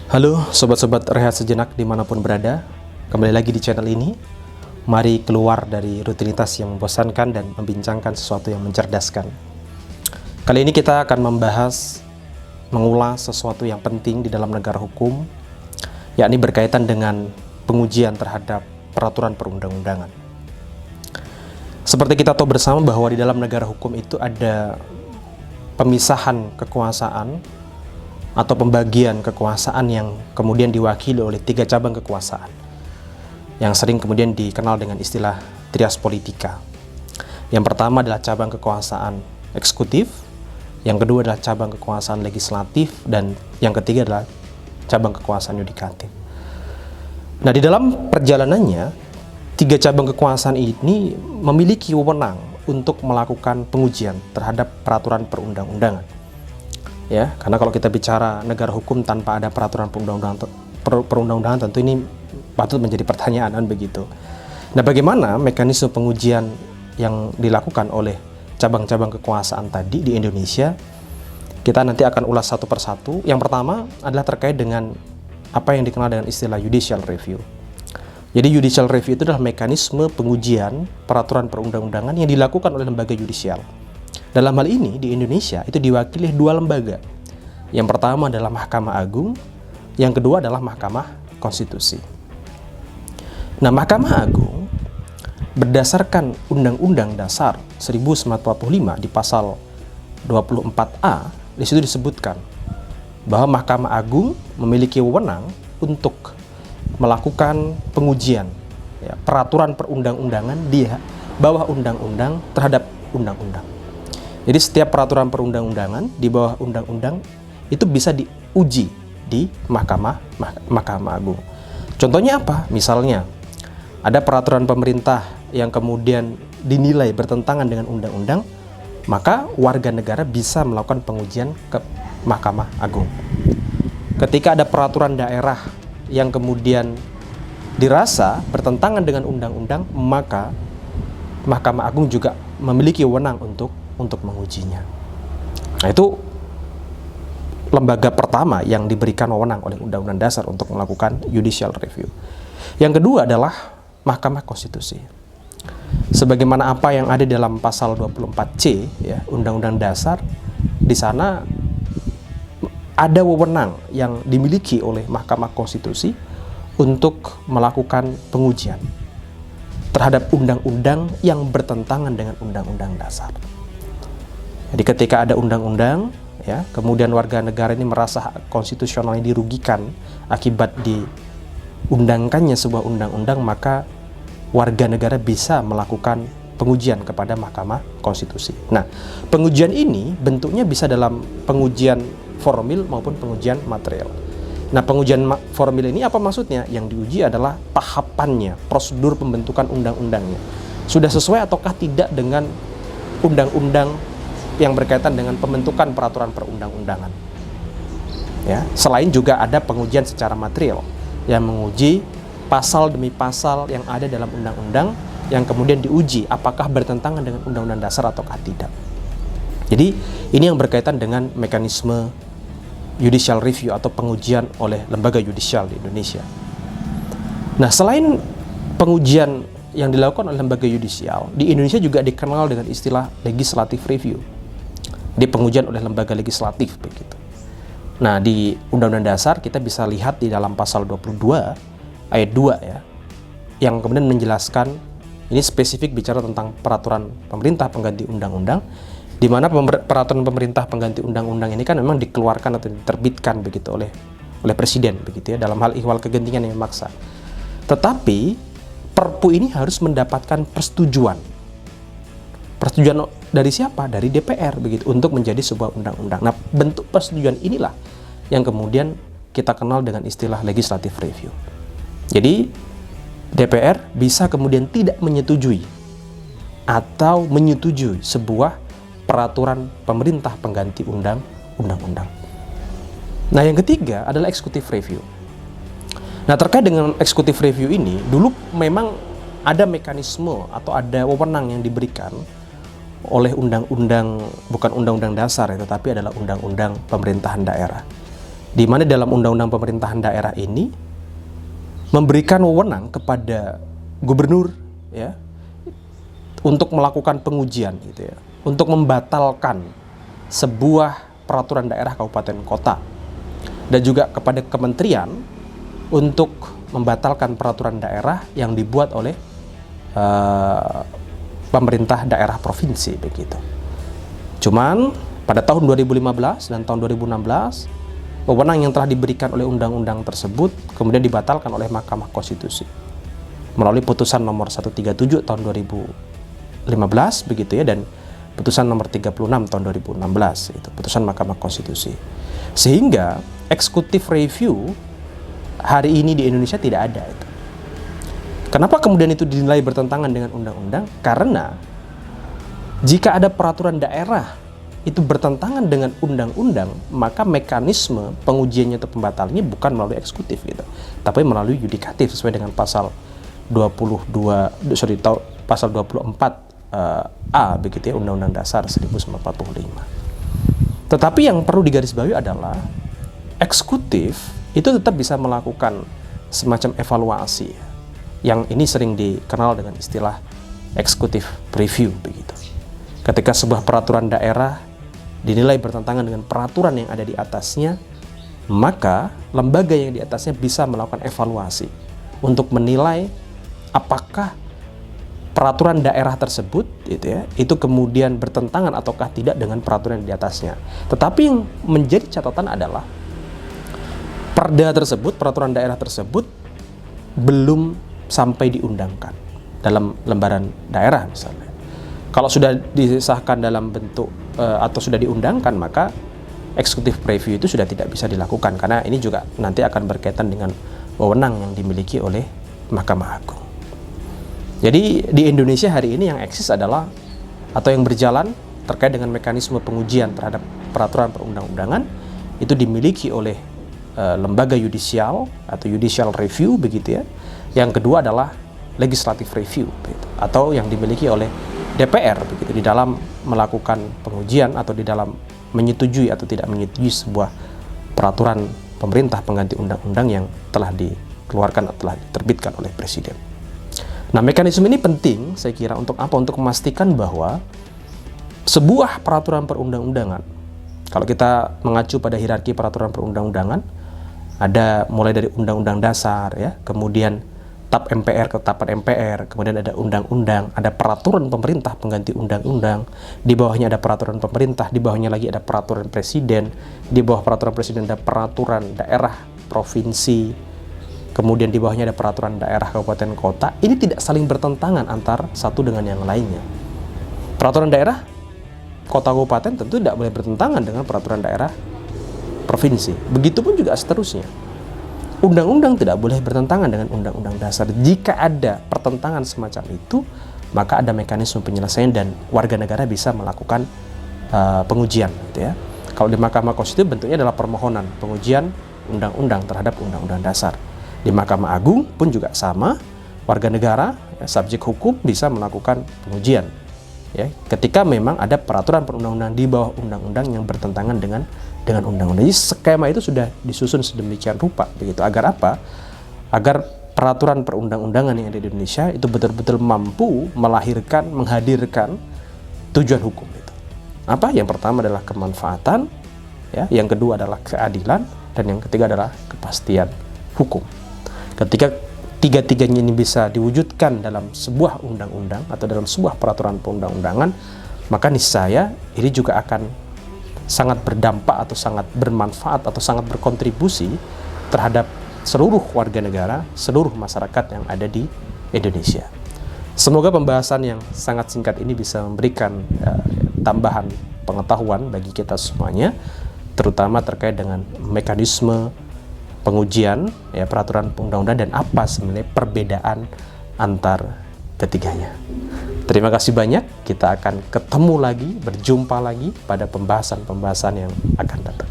Halo sobat-sobat rehat sejenak dimanapun berada. Kembali lagi di channel ini. Mari keluar dari rutinitas yang membosankan dan membincangkan sesuatu yang mencerdaskan. Kali ini kita akan mengulas sesuatu yang penting di dalam negara hukum, yakni berkaitan dengan pengujian terhadap peraturan perundang-undangan. Seperti kita tahu bersama bahwa di dalam negara hukum itu ada pemisahan kekuasaan atau pembagian kekuasaan yang kemudian diwakili oleh 3 cabang kekuasaan yang sering kemudian dikenal dengan istilah trias politika. Yang pertama adalah cabang kekuasaan eksekutif, yang kedua adalah cabang kekuasaan legislatif, dan yang ketiga adalah cabang kekuasaan yudikatif. Nah, di dalam perjalanannya 3 cabang kekuasaan ini memiliki wewenang untuk melakukan pengujian terhadap peraturan perundang-undangan. Ya, karena kalau kita bicara negara hukum tanpa ada peraturan perundang-undangan tentu ini patut menjadi pertanyaan begitu. Nah, bagaimana mekanisme pengujian yang dilakukan oleh cabang-cabang kekuasaan tadi di Indonesia? Kita nanti akan ulas satu persatu. Yang pertama adalah terkait dengan apa yang dikenal dengan istilah judicial review. Jadi judicial review itu adalah mekanisme pengujian peraturan perundang-undangan yang dilakukan oleh lembaga yudisial. Dalam hal ini di Indonesia itu diwakili 2 lembaga. Yang pertama adalah Mahkamah Agung, yang kedua adalah Mahkamah Konstitusi. Nah, Mahkamah Agung berdasarkan Undang-Undang Dasar 1945 di pasal 24A, di situ disebutkan bahwa Mahkamah Agung memiliki wewenang untuk melakukan pengujian peraturan perundang-undangan di bawah undang-undang terhadap undang-undang. Jadi setiap peraturan perundang-undangan di bawah undang-undang itu bisa diuji di Mahkamah Agung. Contohnya apa? Misalnya ada peraturan pemerintah yang kemudian dinilai bertentangan dengan undang-undang, maka warga negara bisa melakukan pengujian ke Mahkamah Agung. Ketika ada peraturan daerah yang kemudian dirasa bertentangan dengan undang-undang, maka Mahkamah Agung juga memiliki wewenang untuk mengujinya. Nah, itu lembaga pertama yang diberikan wewenang oleh Undang-Undang Dasar untuk melakukan judicial review. Yang kedua adalah Mahkamah Konstitusi. Sebagaimana apa yang ada dalam pasal 24C Undang-Undang Dasar, di sana ada wewenang yang dimiliki oleh Mahkamah Konstitusi untuk melakukan pengujian terhadap undang-undang yang bertentangan dengan Undang-Undang Dasar. Jadi ketika ada undang-undang, kemudian warga negara ini merasa konstitusionalnya dirugikan akibat diundangkannya sebuah undang-undang, maka warga negara bisa melakukan pengujian kepada Mahkamah Konstitusi. Nah, pengujian ini bentuknya bisa dalam pengujian formil maupun pengujian material. Nah, pengujian formil ini apa maksudnya? Yang diuji adalah tahapannya, prosedur pembentukan undang-undangnya. Sudah sesuai ataukah tidak dengan undang-undang yang berkaitan dengan pembentukan peraturan perundang-undangan. Selain juga ada pengujian secara material yang menguji pasal demi pasal yang ada dalam undang-undang yang kemudian diuji apakah bertentangan dengan Undang-Undang Dasar ataukah tidak. Jadi ini yang berkaitan dengan mekanisme judicial review atau pengujian oleh lembaga yudisial di Indonesia. Nah, selain pengujian yang dilakukan oleh lembaga yudisial, di Indonesia juga dikenal dengan istilah legislative review. Di pengujian oleh lembaga legislatif begitu. Nah, di Undang-Undang Dasar kita bisa lihat di dalam pasal 22 ayat 2 yang kemudian menjelaskan, ini spesifik bicara tentang peraturan pemerintah pengganti undang-undang, di mana peraturan pemerintah pengganti undang-undang ini kan memang dikeluarkan atau diterbitkan begitu oleh presiden begitu dalam hal ihwal kegentingan yang memaksa. Tetapi Perpu ini harus mendapatkan persetujuan dari siapa? Dari DPR begitu untuk menjadi sebuah undang-undang. Nah, bentuk persetujuan inilah yang kemudian kita kenal dengan istilah legislative review. Jadi DPR bisa kemudian tidak menyetujui atau menyetujui sebuah peraturan pemerintah pengganti undang-undang. Nah, yang ketiga adalah executive review. Nah, terkait dengan executive review ini, dulu memang ada mekanisme atau ada wewenang yang diberikan oleh undang-undang, bukan undang-undang dasar ya, tetapi adalah undang-undang pemerintahan daerah. Di mana dalam undang-undang pemerintahan daerah ini memberikan wewenang kepada gubernur ya untuk melakukan pengujian gitu ya, untuk membatalkan sebuah peraturan daerah kabupaten kota, dan juga kepada kementerian untuk membatalkan peraturan daerah yang dibuat oleh pemerintah daerah provinsi begitu. Cuman pada tahun 2015 dan tahun 2016 wewenang yang telah diberikan oleh undang-undang tersebut kemudian dibatalkan oleh Mahkamah Konstitusi melalui putusan nomor 137 tahun 2015 begitu ya, dan putusan nomor 36 tahun 2016 itu putusan Mahkamah Konstitusi. Sehingga executive review hari ini di Indonesia tidak ada itu. Kenapa kemudian itu dinilai bertentangan dengan undang-undang? Karena jika ada peraturan daerah itu bertentangan dengan undang-undang, maka mekanisme pengujiannya atau pembatalannya bukan melalui eksekutif gitu, tapi melalui yudikatif sesuai dengan pasal 24 A begitu ya, Undang-Undang Dasar 1945. Tetapi yang perlu digarisbawahi adalah eksekutif itu tetap bisa melakukan semacam evaluasi yang ini sering dikenal dengan istilah executive review begitu. Ketika sebuah peraturan daerah dinilai bertentangan dengan peraturan yang ada di atasnya, maka lembaga yang di atasnya bisa melakukan evaluasi untuk menilai apakah peraturan daerah tersebut gitu ya, itu kemudian bertentangan ataukah tidak dengan peraturan yang di atasnya. Tetapi yang menjadi catatan adalah perda tersebut, peraturan daerah tersebut belum sampai diundangkan dalam lembaran daerah misalnya. Kalau sudah disahkan dalam bentuk atau sudah diundangkan, maka executive review itu sudah tidak bisa dilakukan, karena ini juga nanti akan berkaitan dengan wewenang yang dimiliki oleh Mahkamah Agung. Jadi di Indonesia hari ini yang eksis adalah atau yang berjalan terkait dengan mekanisme pengujian terhadap peraturan perundang-undangan itu dimiliki oleh lembaga yudisial atau judicial review begitu ya. Yang kedua adalah legislative review begitu, atau yang dimiliki oleh DPR begitu, di dalam melakukan pengujian atau di dalam menyetujui atau tidak menyetujui sebuah peraturan pemerintah pengganti undang-undang yang telah dikeluarkan atau telah diterbitkan oleh Presiden. Nah, mekanisme ini penting saya kira untuk apa? Untuk memastikan bahwa sebuah peraturan perundang-undangan, kalau kita mengacu pada hierarki peraturan perundang-undangan, ada mulai dari Undang-Undang Dasar ya, kemudian TAP MPR, ketetapan MPR, kemudian ada undang-undang, ada peraturan pemerintah pengganti undang-undang, di bawahnya ada peraturan pemerintah, di bawahnya lagi ada peraturan presiden, di bawah peraturan presiden ada peraturan daerah provinsi, kemudian di bawahnya ada peraturan daerah kabupaten kota. Ini tidak saling bertentangan antar satu dengan yang lainnya. Peraturan daerah kota kabupaten tentu tidak boleh bertentangan dengan peraturan daerah provinsi. Begitupun juga seterusnya. Undang-undang tidak boleh bertentangan dengan undang-undang dasar. Jika ada pertentangan semacam itu, maka ada mekanisme penyelesaian dan warga negara bisa melakukan pengujian gitu ya. Kalau di Mahkamah Konstitusi bentuknya adalah permohonan pengujian undang-undang terhadap undang-undang dasar. Di Mahkamah Agung pun juga sama, warga negara ya, subjek hukum bisa melakukan pengujian ya, ketika memang ada peraturan perundang-undangan di bawah undang-undang yang bertentangan dengan undang-undang. Jadi skema itu sudah disusun sedemikian rupa begitu. Agar apa? Agar peraturan perundang-undangan yang ada di Indonesia itu betul-betul mampu melahirkan, menghadirkan tujuan hukum itu. Apa? Yang pertama adalah kemanfaatan ya, yang kedua adalah keadilan, dan yang ketiga adalah kepastian hukum. Ketika tiga-tiganya ini bisa diwujudkan dalam sebuah undang-undang atau dalam sebuah peraturan perundang-undangan, maka niscaya ini juga akan sangat berdampak atau sangat bermanfaat atau sangat berkontribusi terhadap seluruh warga negara, seluruh masyarakat yang ada di Indonesia. Semoga pembahasan yang sangat singkat ini bisa memberikan tambahan pengetahuan bagi kita semuanya, terutama terkait dengan mekanisme pengujian ya, peraturan undang-undang dan apa sebenarnya perbedaan antar ketiganya. Terima kasih banyak, kita akan ketemu lagi, berjumpa lagi pada pembahasan-pembahasan yang akan datang.